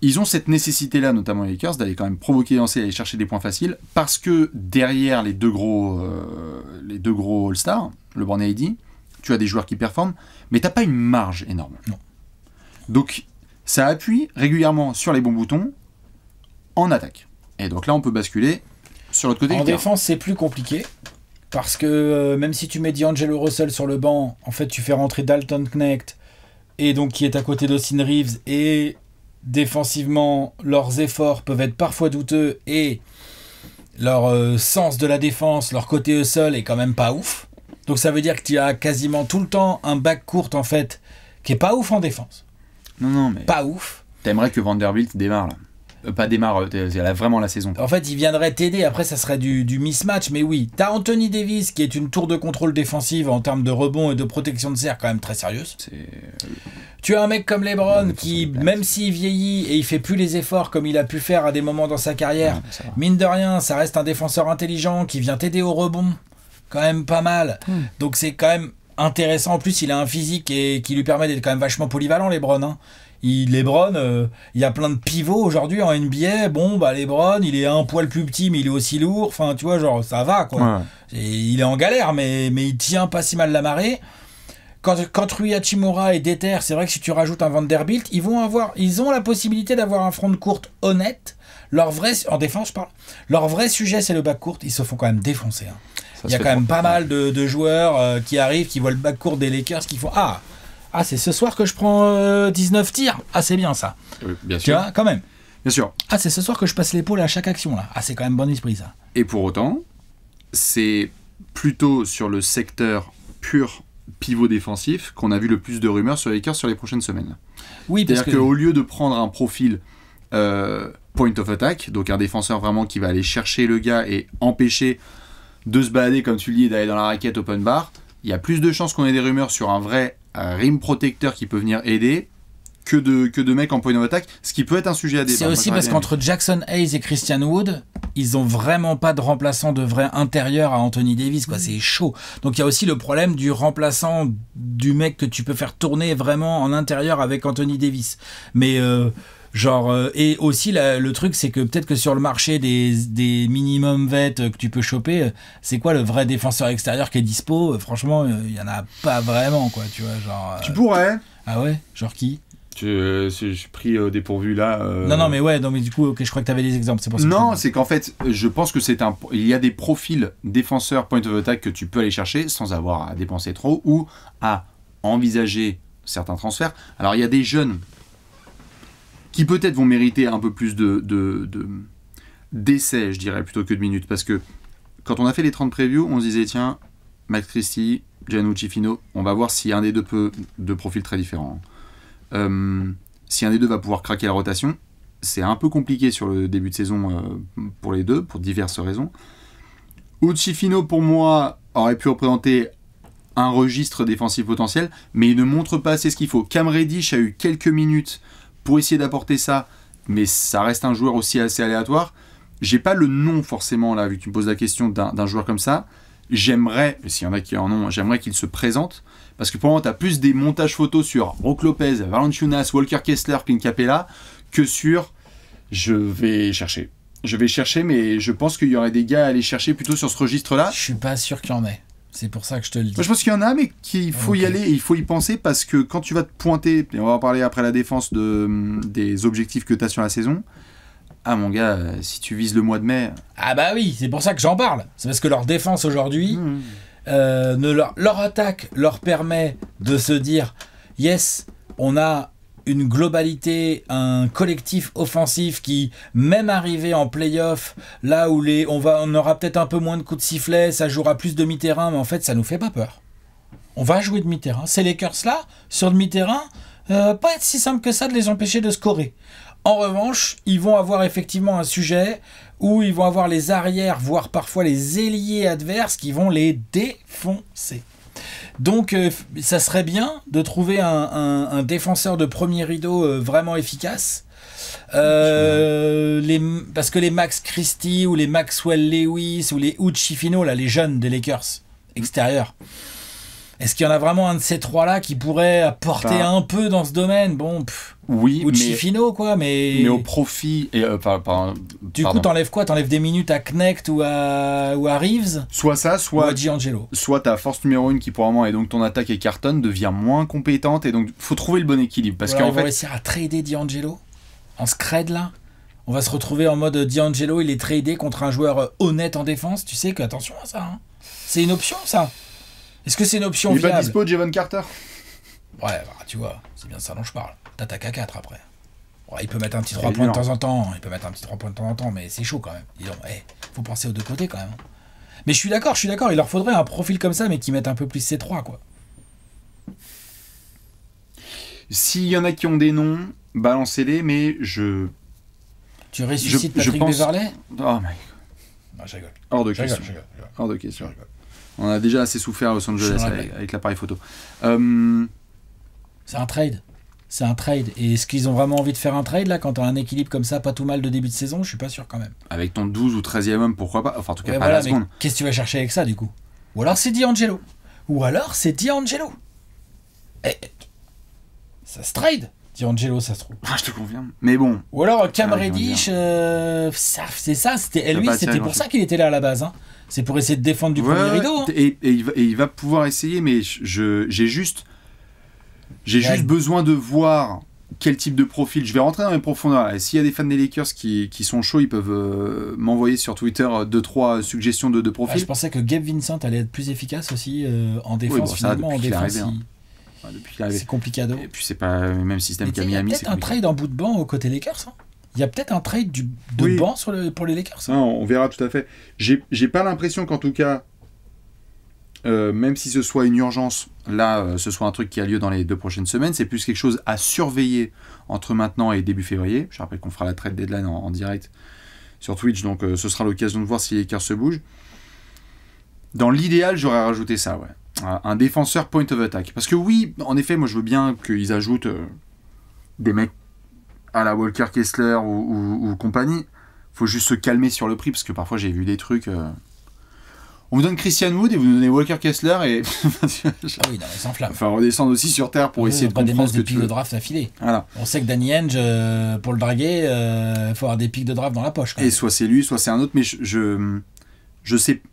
Ils ont cette nécessité-là, notamment les Lakers, d'aller quand même provoquer les lancers et aller chercher des points faciles, parce que derrière les deux gros All-Stars, LeBron et AD, tu as des joueurs qui performent, mais t'as pas une marge énorme. Non. Donc, ça appuie régulièrement sur les bons boutons en attaque. Et donc là, on peut basculer sur l'autre côté. En défense, c'est plus compliqué. Parce que même si tu mets D'Angelo Russell sur le banc, en fait, tu fais rentrer Dalton Knecht, et donc qui est à côté d'Austin Reeves, et défensivement, leurs efforts peuvent être parfois douteux, et leur sens de la défense, leur côté hustle est quand même pas ouf. Donc ça veut dire que tu as quasiment tout le temps un backcourt, en fait, qui est pas ouf en défense. Non, mais... Pas ouf. T'aimerais que Vanderbilt démarre, là. Pas démarre, c'est vraiment la saison. En fait, il viendrait t'aider. Après, ça serait du mismatch. Mais oui, t'as Anthony Davis qui est une tour de contrôle défensive en termes de rebond et de protection de cercle quand même très sérieuse. Tu as un mec comme LeBron qui, même s'il vieillit et il fait plus les efforts comme il a pu faire à des moments dans sa carrière, mine de rien, ça reste un défenseur intelligent qui vient t'aider au rebond. Quand même pas mal. Donc c'est quand même intéressant. En plus, il a un physique qui lui permet d'être quand même vachement polyvalent, LeBron. Hein. LeBron, il y a plein de pivots aujourd'hui en NBA. Bon, LeBron, il est un poil plus petit, mais il est aussi lourd. Enfin, tu vois, genre, ça va, quoi. Ouais. Il est en galère, mais il tient pas si mal la marée. Quand Rui Hachimura est déter, c'est vrai que si tu rajoutes un Vanderbilt, ils ont la possibilité d'avoir un front de courte honnête. En défense, je parle. Leur vrai sujet, c'est le backcourt. Ils se font quand même défoncer. Hein. Il y a quand même pas mal de joueurs qui arrivent, qui voient le backcourt des Lakers, qui font Ah, c'est ce soir que je prends 19 tirs. Ah, c'est bien ça. Oui, bien sûr. Tu vois, quand même. Bien sûr. Ah, c'est ce soir que je passe l'épaule à chaque action, là. Ah, c'est quand même bon esprit, ça. Et pour autant, c'est plutôt sur le secteur pur pivot défensif qu'on a vu le plus de rumeurs sur les Lakers sur les prochaines semaines. Oui, parce c'est-à-dire qu'au lieu de prendre un profil point of attack, donc un défenseur vraiment qui va aller chercher le gars et empêcher de se balader, comme tu le dis, d'aller dans la raquette open bar, il y a plus de chances qu'on ait des rumeurs sur un vrai rim protecteur qui peut venir aider que de mecs en point of attack, ce qui peut être un sujet à débat. C'est aussi parce qu'entre Jackson Hayes et Christian Wood, ils ont vraiment pas de remplaçant de vrai intérieur à Anthony Davis, quoi. C'est chaud. Donc il y a aussi le problème du remplaçant du mec que tu peux faire tourner vraiment en intérieur avec Anthony Davis. Mais et aussi le truc, c'est que peut-être que sur le marché des minimum vets que tu peux choper, c'est quoi le vrai défenseur extérieur qui est dispo? Franchement, il y en a pas vraiment, quoi, tu vois, genre. Tu pourrais. Ah ouais, genre qui? Je suis pris au dépourvu là. Non, mais du coup, je crois que tu avais des exemples. C'est pour ça non, c'est qu'en fait, je pense que il y a des profils défenseurs point of attack que tu peux aller chercher sans avoir à dépenser trop ou à envisager certains transferts. Alors, il y a des jeunes qui peut-être vont mériter un peu plus d'essais, je dirais, plutôt que de minutes. Parce que quand on a fait les 30 previews, on se disait, tiens, Max Christie, Gianluigi Fino. On va voir si un des deux peut, de profils très différents. Si un des deux va pouvoir craquer la rotation, c'est un peu compliqué sur le début de saison pour les deux, pour diverses raisons. Uchi Fino, pour moi, aurait pu représenter un registre défensif potentiel, mais il ne montre pas assez ce qu'il faut. Cam Reddish a eu quelques minutes pour essayer d'apporter ça, mais ça reste un joueur aussi assez aléatoire. J'ai pas le nom forcément là, vu que tu me poses la question d'un joueur comme ça. J'aimerais, s'il y en a qui en ont, j'aimerais qu'il se présente, parce que pour moi, tu as plus des montages photos sur Brook Lopez, Valanciunas, Walker Kessler, Clint Capella, que sur je vais chercher, mais je pense qu'il y aurait des gars à aller chercher plutôt sur ce registre-là. Je suis pas sûr qu'il y en ait. C'est pour ça que je te le dis. Moi, je pense qu'il y en a, mais qu'il faut y aller et il faut y penser, parce que quand tu vas te pointer, et on va en parler après la défense des objectifs que tu as sur la saison. Ah mon gars, si tu vises le mois de mai... Ah bah oui, c'est pour ça que j'en parle. C'est parce que leur défense aujourd'hui, leur attaque leur permet de se dire « Yes, on a une globalité, un collectif offensif qui, même arrivé en play-off, là où on aura peut-être un peu moins de coups de sifflet, ça jouera plus demi-terrain, mais en fait, ça nous fait pas peur. On va jouer demi-terrain. Ces Lakers-là, sur demi-terrain, pas être si simple que ça de les empêcher de scorer. En revanche, ils vont avoir effectivement un sujet où ils vont avoir les arrières, voire parfois les ailiers adverses qui vont les défoncer. Donc, ça serait bien de trouver un défenseur de premier rideau vraiment efficace. Parce que les Max Christie ou les Maxwell Lewis ou les Uchi Fino, là, les jeunes des Lakers extérieurs, est-ce qu'il y en a vraiment un de ces trois-là qui pourrait apporter un peu dans ce domaine? Bon, oui, Uchi Fino, quoi, mais au profit... Du coup, t'enlèves quoi? T'enlèves des minutes à Knecht ou à Reeves? Soit ça, soit... Ou à D'Angelo. Soit ta force numéro 1 qui, pour le moment, et donc ton attaque et Carton, devient moins compétente, et donc faut trouver le bon équilibre. Parce qu'en on va réussir à trader D'Angelo en scred, là. On va se retrouver en mode D'Angelo, il est tradé contre un joueur honnête en défense. Tu sais que, attention à ça, hein. C'est une option, ça. Est-ce que c'est une option viable? Il n'est pas dispo, Javon Carter? Ouais, bah, tu vois, c'est bien ça dont je parle. T'attaques à 4 après. Ouais, il peut mettre un petit 3 points de temps en temps, mais c'est chaud quand même. Dis donc, faut penser aux deux côtés quand même. Mais je suis d'accord, il leur faudrait un profil comme ça, mais qui mette un peu plus ces 3, quoi. S'il y en a qui ont des noms, balancez-les, mais Tu ressuscites Patrick Beverley? Oh my god. Non, je rigole. Hors de question. Hors de question. On a déjà assez souffert à Los Angeles avec l'appareil photo. C'est un trade. Et est-ce qu'ils ont vraiment envie de faire un trade là quand t'as un équilibre comme ça, pas tout mal de début de saison? Je suis pas sûr quand même. Avec ton 12 ou 13e homme, pourquoi pas? Enfin, en tout cas, pas à la seconde. Qu'est-ce que tu vas chercher avec ça du coup? Ou alors c'est D'Angelo. Ça se trade. D'Angelo, ça se trouve. Ah, je te confirme. Mais bon. Ou alors Cam Reddish, c'est ça, c'était lui, c'était pour ça qu'il était là à la base. Hein. C'est pour essayer de défendre du premier rideau. Hein. Et il va pouvoir essayer, mais j'ai juste besoin de voir quel type de profil. Je vais rentrer dans les profondeurs. Et s'il y a des fans des Lakers qui sont chauds, ils peuvent m'envoyer sur Twitter 2-3 suggestions de profils. Je pensais que Gabe Vincent allait être plus efficace aussi en défense. Finalement, en défense, depuis qu'il arrive. C'est complicado. Et puis c'est pas le même système qu'à Miami. Il y a peut-être un trade en bout de banc aux côtés Lakers. Hein. Il y a peut-être un trade de banc pour les Lakers. Non, on verra tout à fait. J'ai pas l'impression qu'en tout cas, même si ce soit une urgence, là, ce soit un truc qui a lieu dans les 2 prochaines semaines, c'est plus quelque chose à surveiller entre maintenant et début février. Je rappelle qu'on fera la trade deadline en direct sur Twitch, donc ce sera l'occasion de voir si les Lakers se bougent. Dans l'idéal, j'aurais rajouté ça, ouais. Un défenseur point of attack. Parce que oui, en effet, moi je veux bien qu'ils ajoutent des mecs à la Walker Kessler ou compagnie. Faut juste se calmer sur le prix, parce que parfois j'ai vu des trucs... On vous donne Christian Wood et vous donnez Walker Kessler et... Ah oui, non, mais sans flamme. Enfin, redescendre aussi sur Terre pour essayer de comprendre ce que tu veux. De draft à filer. Voilà. On sait que Danny Ainge, pour le draguer, il faut avoir des pics de draft dans la poche. Et soit c'est lui, soit c'est un autre, mais je sais...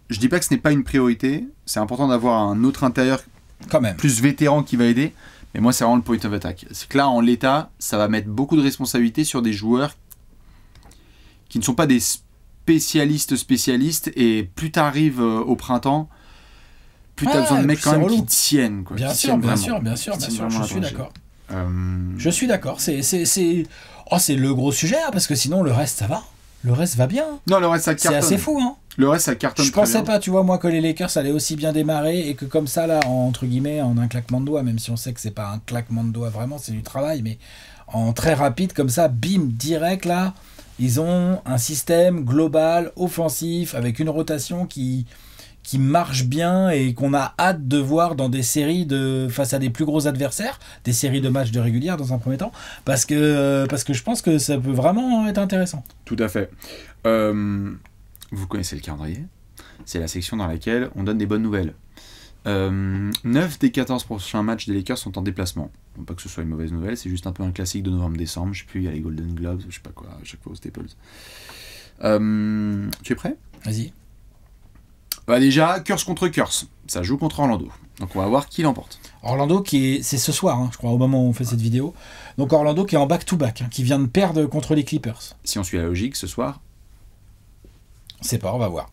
Je dis pas que ce n'est pas une priorité, c'est important d'avoir un autre intérieur quand même plus vétéran qui va aider, mais moi c'est vraiment le point of attack. C'est que là, en l'état, ça va mettre beaucoup de responsabilités sur des joueurs qui ne sont pas des spécialistes, et plus tu arrives au printemps, plus tu as besoin de mecs quand même qui tiennent. Quoi, bien sûr, je suis d'accord. Je suis d'accord, c'est le gros sujet, hein, parce que sinon le reste ça va. Le reste va bien. Non, le reste ça cartonne. C'est assez fou, hein. Le reste, ça cartonne Je très pensais bien. pas, tu vois, moi, que les Lakers allaient aussi bien démarrer et que comme ça, là, entre guillemets, en un claquement de doigts, même si on sait que c'est pas un claquement de doigts vraiment, c'est du travail, mais en très rapide, comme ça, bim, direct, là, ils ont un système global, offensif, avec une rotation qui marche bien et qu'on a hâte de voir dans des séries face à des plus gros adversaires, des séries de matchs de régulière dans un premier temps, parce que je pense que ça peut vraiment être intéressant. Tout à fait. Vous connaissez le calendrier. C'est la section dans laquelle on donne des bonnes nouvelles. 9 des 14 prochains matchs des Lakers sont en déplacement. Non pas que ce soit une mauvaise nouvelle, c'est juste un peu un classique de novembre-décembre. Je sais plus, il y a les Golden Globes, je sais pas quoi, à chaque fois aux Staples. Tu es prêt? Vas-y. Bah déjà, curse contre curse. Ça joue contre Orlando. Donc on va voir qui l'emporte. Orlando c'est ce soir, hein, je crois, au moment où on fait cette vidéo. Donc Orlando qui est en back-to-back, hein, qui vient de perdre contre les Clippers. Si on suit la logique, ce soir, On sait pas, on va voir.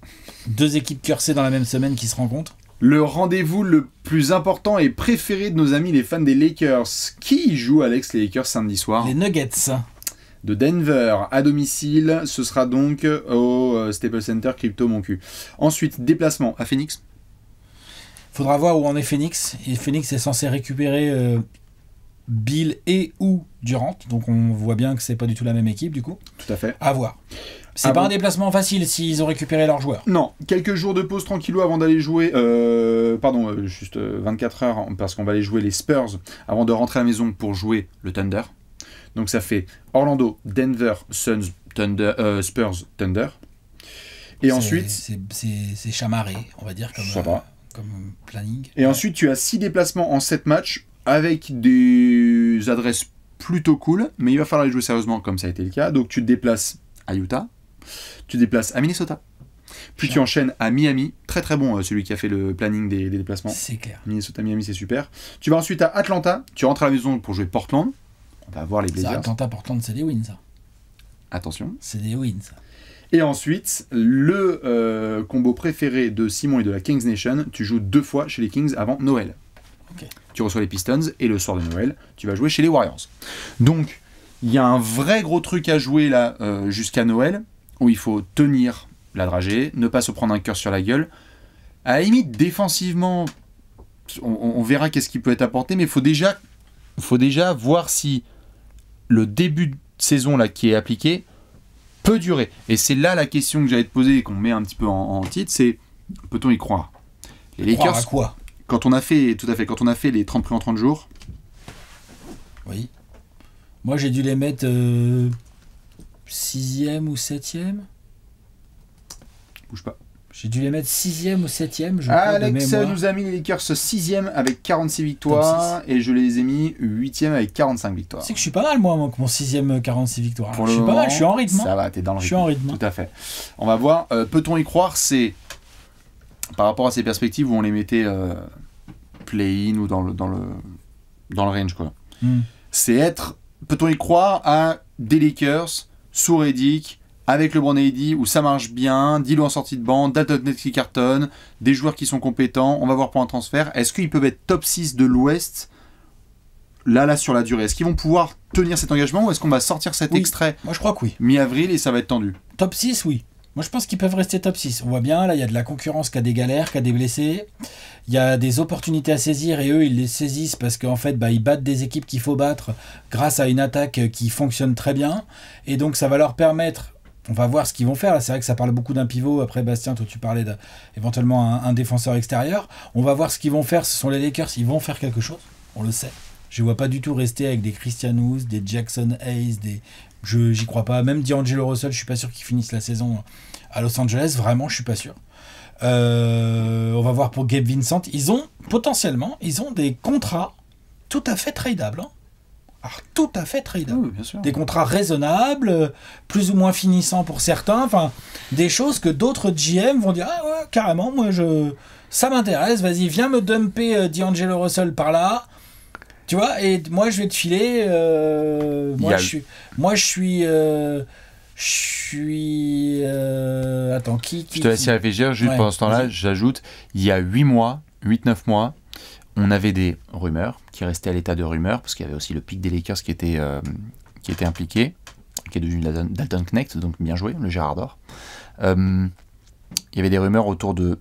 Deux équipes cursées dans la même semaine qui se rencontrent. le rendez-vous le plus important et préféré de nos amis les fans des Lakers. Qui joue Alex les Lakers samedi soir? Les Nuggets. De Denver à domicile, ce sera donc au Staples Center Crypto mon cul. Ensuite, déplacement à Phoenix. Faudra voir où en est Phoenix. Et Phoenix est censé récupérer Bill et ou Durant. Donc on voit bien que c'est pas du tout la même équipe du coup. Tout à fait. À voir. C'est pas un déplacement facile s'ils ont récupéré leurs joueurs. Non, quelques jours de pause tranquillou avant d'aller jouer, juste 24 heures, parce qu'on va aller jouer les Spurs avant de rentrer à la maison pour jouer le Thunder. Donc ça fait Orlando, Denver, Suns, Spurs, Thunder. Et ensuite... C'est chamarré, on va dire, comme planning. Et ensuite, tu as 6 déplacements en 7 matchs avec des adresses plutôt cool, mais il va falloir les jouer sérieusement comme ça a été le cas. Donc tu te déplaces à Utah, tu te déplaces à Minnesota, puis tu enchaînes à Miami, très très bon celui qui a fait le planning des déplacements. C'est clair. Minnesota, Miami, c'est super. Tu vas ensuite à Atlanta, tu rentres à la maison pour jouer Portland, on va voir les Blazers. Atlanta, Portland, c'est des wins, ça. Attention. C'est des wins, ça. Et ensuite, le combo préféré de Simon et de la Kings Nation, tu joues 2 fois chez les Kings avant Noël. Okay. Tu reçois les Pistons et le soir de Noël, tu vas jouer chez les Warriors. Donc, il y a un vrai gros truc à jouer là jusqu'à Noël, où il faut tenir la dragée, ne pas se prendre un cœur sur la gueule. À la limite, défensivement, on verra qu'est-ce qui peut être apporté, mais il faut déjà voir si le début de saison là qui est appliqué peut durer. Et c'est là la question que j'allais te poser et qu'on met un petit peu en titre, c'est peut-on y croire? Les Lakers, croire à quoi? quand on a fait les 30 prix en 30 jours. Oui. Moi j'ai dû les mettre 6e ou 7e. Bouge pas. J'ai dû les mettre 6e ou 7e. Alex nous a mis les Lakers 6e avec 46 victoires et je les ai mis 8e avec 45 victoires. C'est que je suis pas mal moi avec mon 6e 46 victoires. Pour je suis pas mal, je suis en rythme. Ça va, t'es dans le rythme. Je suis en rythme. Tout à fait. On va voir. Peut-on y croire? C'est par rapport à ces perspectives où on les mettait play-in ou dans le range quoi. C'est être. Peut-on y croire à des Lakers sous Redick avec LeBron et AD où ça marche bien, Dilo en sortie de banc, Dalton qui cartonne, des joueurs qui sont compétents, on va voir pour un transfert. Est-ce qu'ils peuvent être top 6 de l'Ouest là sur la durée? Est-ce qu'ils vont pouvoir tenir cet engagement ou est-ce qu'on va sortir cet extrait? Moi je crois que oui. Mi-avril et ça va être tendu. Top 6, oui. Moi, je pense qu'ils peuvent rester top 6. On voit bien, là, il y a de la concurrence qui a des galères, qui a des blessés. Il y a des opportunités à saisir et eux, ils les saisissent parce qu'en fait, ils battent des équipes qu'il faut battre grâce à une attaque qui fonctionne très bien. Et donc, ça va leur permettre... On va voir ce qu'ils vont faire. Là, c'est vrai que ça parle beaucoup d'un pivot. Après, Bastien, toi, tu parlais d'éventuellement un défenseur extérieur. On va voir ce qu'ils vont faire. Ce sont les Lakers. Ils vont faire quelque chose. On le sait. Je ne vois pas du tout rester avec des Christian Wood, des Jackson Hayes, j'y crois pas. Même D'Angelo Russell, je suis pas sûr qu'ils finissent la saison à Los Angeles. Vraiment, je suis pas sûr. On va voir pour Gabe Vincent. Potentiellement, ils ont des contrats tout à fait tradables. Alors, tout à fait tradable. Oui, bien sûr. Des contrats raisonnables, plus ou moins finissants pour certains. Enfin, des choses que d'autres GM vont dire ah ouais, carrément, ça m'intéresse. Vas-y, viens me dumper D'Angelo Russell par là. Tu vois, et moi je vais te filer. Je suis. Attends, qui je te laisse y réfléchir. Juste pendant ce temps-là, j'ajoute il y a 8-9 mois, on avait des rumeurs qui restaient à l'état de rumeurs, parce qu'il y avait aussi le pic des Lakers qui était impliqué, qui est devenu Dalton Knecht, donc bien joué, le Gérard d'Or. il y avait des rumeurs autour de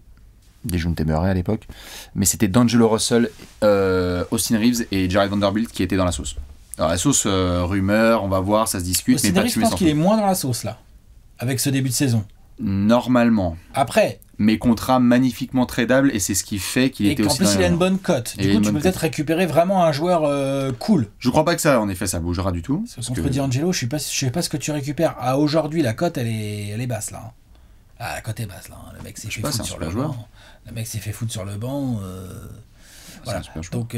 Dejounte Murray à l'époque, mais c'était D'Angelo Russell, Austin Reeves et Jared Vanderbilt qui étaient dans la sauce. Alors la sauce, rumeur, on va voir, ça se discute. Austin Reeves, je pense qu'il est moins dans la sauce là, avec ce début de saison. Normalement. Après. Mais contrat magnifiquement tradable, et c'est ce qui fait qu'il était aussi. Et en plus, il a une bonne cote. Du coup, tu peux peut-être récupérer vraiment un joueur cool. Je crois pas que ça, en effet, ça bougera du tout. Contre D'Angelo, je sais pas ce que tu récupères. À aujourd'hui, la cote, elle est basse là. Ah, la cote est basse là. Le mec s'est fait foutre sur le banc. Le mec s'est fait foutre sur le banc. Voilà. Donc,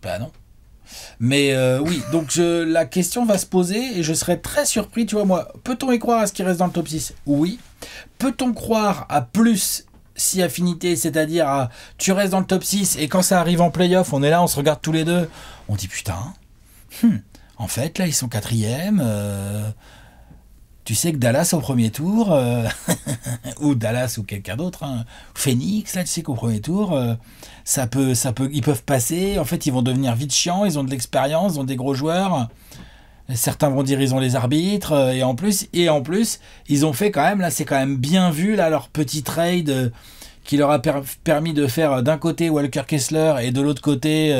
bah non. Mais oui, donc la question va se poser et je serais très surpris, tu vois, moi, peut-on y croire à ce qui reste dans le top 6 ? Oui. Peut-on croire à plus si affinité, c'est-à-dire à tu restes dans le top 6 et quand ça arrive en play-off, on est là, on se regarde tous les deux, on dit putain, en fait là ils sont 4e, tu sais que Dallas au premier tour, ou Dallas ou quelqu'un d'autre, hein, Phoenix, là tu sais qu'au premier tour, ça peut, ils peuvent passer, en fait ils vont devenir vite chiants, ils ont de l'expérience, ils ont des gros joueurs, certains vont dire ils ont les arbitres, et en plus ils ont fait quand même, là c'est quand même bien vu, là leur petit trade qui leur a permis de faire d'un côté Walker Kessler et de l'autre côté...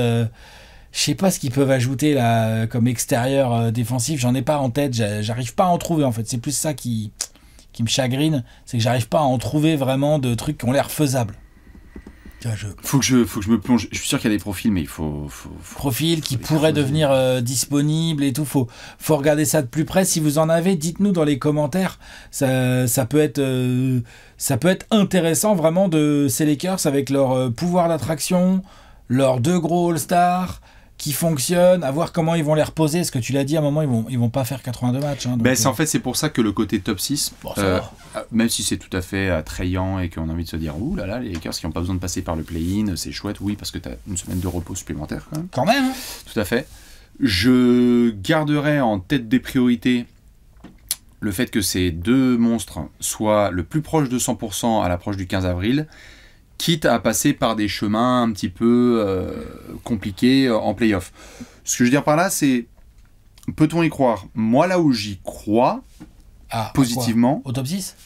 je sais pas ce qu'ils peuvent ajouter là comme extérieur défensif, j'en ai pas en tête, j'arrive pas à en trouver en fait, c'est plus ça qui me chagrine, c'est que j'arrive pas à en trouver vraiment de trucs qui ont l'air faisables. Faut que je me plonge, je suis sûr qu'il y a des profils, mais il faut profils qui pourraient devenir disponibles et tout, faut regarder ça de plus près, si vous en avez, dites-nous dans les commentaires, ça peut être intéressant vraiment de ces Lakers avec leur pouvoir d'attraction, leurs 2 gros All-Stars qui fonctionnent, à voir comment ils vont les reposer. Parce que tu l'as dit, à un moment, ils vont pas faire 82 matchs. Hein, donc, en fait, c'est pour ça que le côté top 6, même si c'est tout à fait attrayant et qu'on a envie de se dire, ouh là là, les Lakers qui n'ont pas besoin de passer par le play-in, c'est chouette, oui, parce que tu as une semaine de repos supplémentaire quand même. Quand même, hein. Tout à fait. Je garderai en tête des priorités le fait que ces 2 monstres soient le plus proche de 100% à l'approche du 15 avril, quitte à passer par des chemins un petit peu compliqués en play-off. Ce que je veux dire par là, c'est, peut-on y croire ? Moi, là où j'y crois, positivement... Au top 6 ?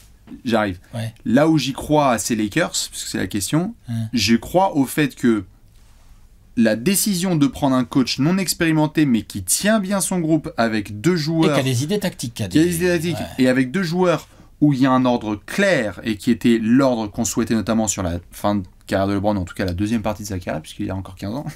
J'arrive. Ouais. Là où j'y crois à ces Lakers, parce que c'est la question, je crois au fait que la décision de prendre un coach non expérimenté, mais qui tient bien son groupe avec 2 joueurs... Et qui a des idées tactiques. Et avec 2 joueurs... où il y a un ordre clair, et qui était l'ordre qu'on souhaitait notamment sur la fin de carrière de LeBron, en tout cas la deuxième partie de sa carrière, puisqu'il a encore 15 ans.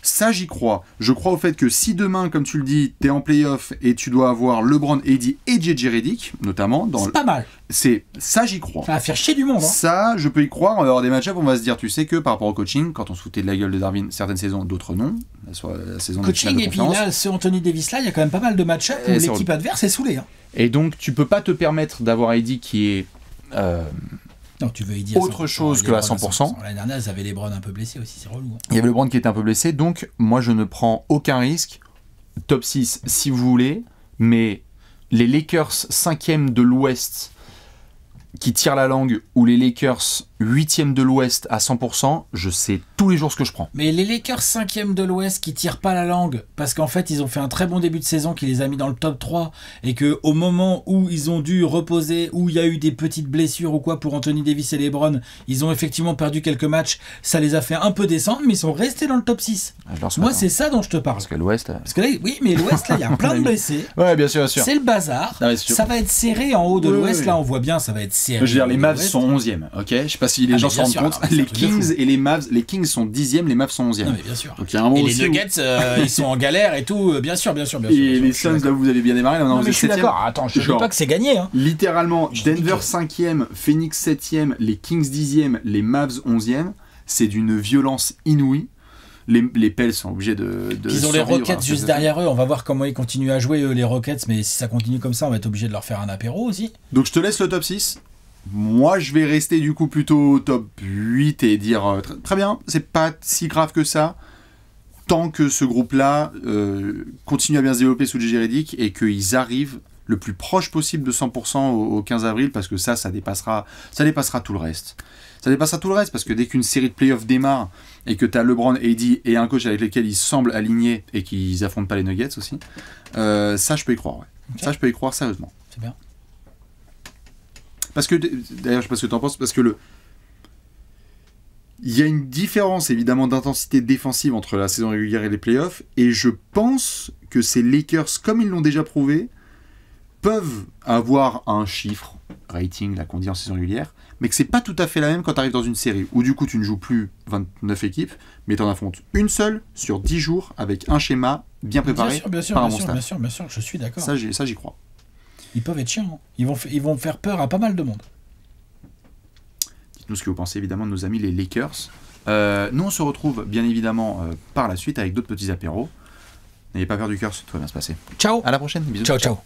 Ça, j'y crois. Je crois au fait que si demain, comme tu le dis, t'es en play-off et tu dois avoir LeBron, AD et JJ Redick, notamment... C'est pas mal. Ça, j'y crois. Ça va faire chier du monde. Hein. Ça, je peux y croire. On va avoir des match-ups, on va se dire, tu sais que par rapport au coaching, quand on se foutait de la gueule de Darvin certaines saisons, d'autres non. Soit la saison coaching, de et puis là, ce Anthony Davis là, il y a quand même pas mal de match-ups où l'équipe adverse est saoulée. Hein. Et donc, tu peux pas te permettre d'avoir AD qui est... non, tu veux dire autre chose que à 100%. L'année dernière, ils avaient LeBron un peu blessé aussi, c'est relou. Hein. Il y avait LeBron qui était un peu blessé, donc moi je ne prends aucun risque. Top 6 si vous voulez, mais les Lakers 5e de l'Ouest qui tirent la langue, ou les Lakers 8e de l'Ouest à 100%, je sais tous les jours ce que je prends. Mais les Lakers 5e de l'Ouest qui tirent pas la langue, parce qu'en fait ils ont fait un très bon début de saison qui les a mis dans le top 3, et qu'au moment où ils ont dû reposer, où il y a eu des petites blessures ou quoi pour Anthony Davis et LeBron, ils ont effectivement perdu quelques matchs, ça les a fait un peu descendre, mais ils sont restés dans le top 6. Moi c'est ça dont je te parle. Parce que l'Ouest... Parce que là, oui, mais l'Ouest là il y a plein de blessés. Ouais, bien sûr, bien sûr. C'est le bazar. Non, ça va être serré en haut de l'Ouest, là on voit bien, ça va être serré. Je veux dire, les Mavs sont 11e, ok ? Je sais pas si les gens se rendent compte. Les Kings et les Mavs, les Kings sont 10e, les Mavs sont 11e. Non mais bien sûr. Donc, y a un et les Nuggets, ils sont en galère et tout, bien sûr. Et les Suns, là vous allez bien démarrer, là non, mais je suis d'accord, attends, je ne dis pas que c'est gagné. Hein. Littéralement, Denver 5e, Phoenix 7e, les Kings 10e, les Mavs 11e, c'est d'une violence inouïe. Les Pels sont obligés de ils ont les Rockets juste derrière eux, on va voir comment ils continuent à jouer eux, les Rockets, mais si ça continue comme ça, on va être obligé de leur faire un apéro aussi. Donc je te laisse le top 6. Moi, je vais rester du coup plutôt top 8 et dire très bien, c'est pas si grave que ça, tant que ce groupe-là continue à bien se développer sous JJ Redick et qu'ils arrivent le plus proche possible de 100% au 15 avril, parce que ça dépassera tout le reste. Ça dépassera tout le reste, parce que dès qu'une série de playoffs démarre et que tu as LeBron, AD et un coach avec lequel ils semblent alignés et qu'ils affrontent pas les Nuggets aussi, ça je peux y croire, ouais. Okay. Ça je peux y croire sérieusement. C'est bien. Parce que, d'ailleurs, je sais pas ce que tu en penses, parce que il y a une différence évidemment d'intensité défensive entre la saison régulière et les playoffs, et je pense que ces Lakers, comme ils l'ont déjà prouvé, peuvent avoir un chiffre, rating, là qu'on dit en saison régulière, mais que c'est pas tout à fait la même quand tu arrives dans une série, où du coup tu ne joues plus 29 équipes, mais tu en affrontes une seule sur 10 jours avec un schéma bien préparé Bien sûr, par un bien bon sûr, staff. bien sûr, je suis d'accord. Ça, j'y crois. Ils peuvent être chiants. Hein. Ils vont faire peur à pas mal de monde. Dites-nous ce que vous pensez évidemment de nos amis les Lakers. Nous on se retrouve bien évidemment par la suite avec d'autres petits apéros. N'ayez pas peur du cœur, tout va bien se passer. Ciao. À la prochaine, bisous. Ciao, ciao.